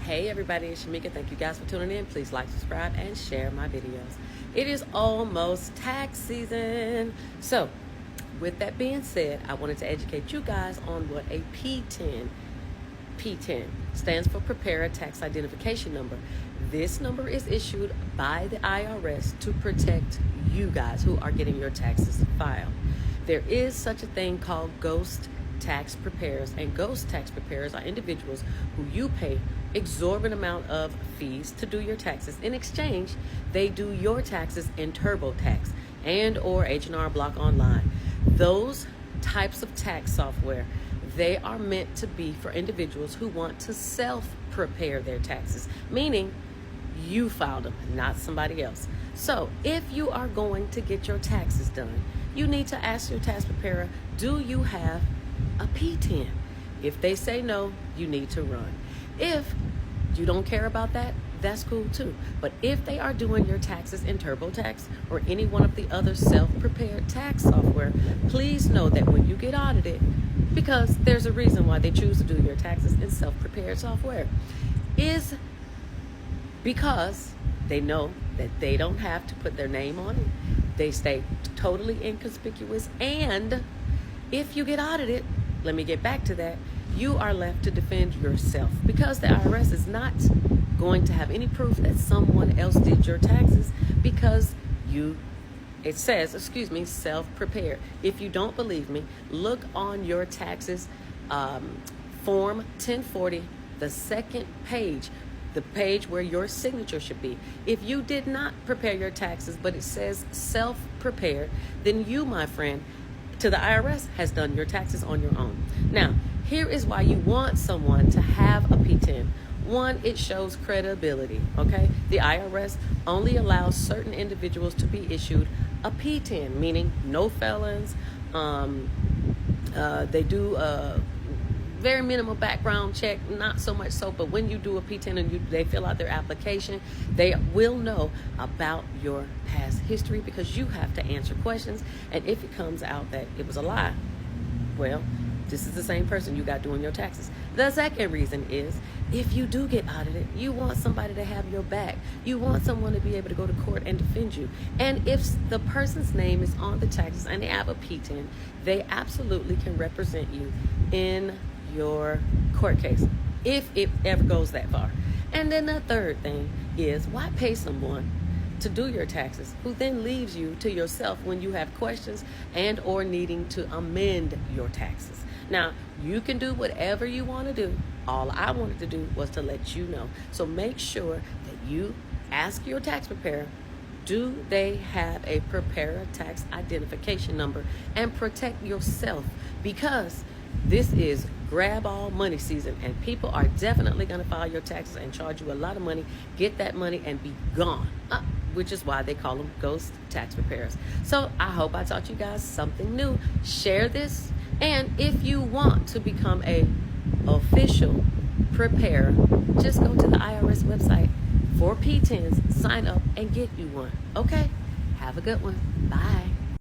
Hey everybody, it's Shamika. Thank you guys for tuning in. Please like, subscribe, and share my videos. It is almost tax season. So, with that being said, I wanted to educate you guys on what a P10 stands for Preparer Tax Identification Number. This number is issued by the IRS to protect you guys who are getting your taxes filed. There is such a thing called ghost tax preparers, and ghost tax preparers are individuals who you pay exorbitant amount of fees to do your taxes. In exchange, they do your taxes in TurboTax and or H&R Block Online. Those types of tax software, they are meant to be for individuals who want to self-prepare their taxes, meaning you filed them, not somebody else. So if you are going to get your taxes done, you need to ask your tax preparer, do you have a P10? If they say no, you need to run. If you don't care about that, that's cool too. But if they are doing your taxes in TurboTax or any one of the other self-prepared tax software, please know that when you get audited, because there's a reason why they choose to do your taxes in self-prepared software, is because they know that they don't have to put their name on it. They stay totally inconspicuous, and if you get audited, let me get back to that, you are left to defend yourself, because the IRS is not going to have any proof that someone else did your taxes, because it says, self-prepared. If you don't believe me, look on your taxes, Form 1040, the second page, the page where your signature should be. If you did not prepare your taxes, but it says self-prepared, then you, my friend, to the IRS, has done your taxes on your own. Now, here is why you want someone to have a P10. One, it shows credibility, okay? The IRS only allows certain individuals to be issued a P10, meaning no felons. They do a very minimal background check, not so much so, but when you do a P10 and they fill out their application, they will know about your past history, because you have to answer questions. And if it comes out that it was a lie, well, this is the same person you got doing your taxes. The second reason is, if you do get audited, you want somebody to have your back. You want someone to be able to go to court and defend you. And if the person's name is on the taxes and they have a P10, they absolutely can represent you in your court case, if it ever goes that far. And then the third thing is, why pay someone to do your taxes who then leaves you to yourself when you have questions and or needing to amend your taxes? Now, you can do whatever you want to do. All I wanted to do was to let you know. So make sure that you ask your tax preparer, do they have a preparer tax identification number, and protect yourself, because this is grab all money season, and people are definitely going to file your taxes and charge you a lot of money, get that money and be gone, which is why they call them ghost tax preparers. So I hope I taught you guys something new. Share this, and if you want to become a official preparer, just go to the IRS website for P10s, sign up, and get you one. Okay, have a good one. Bye.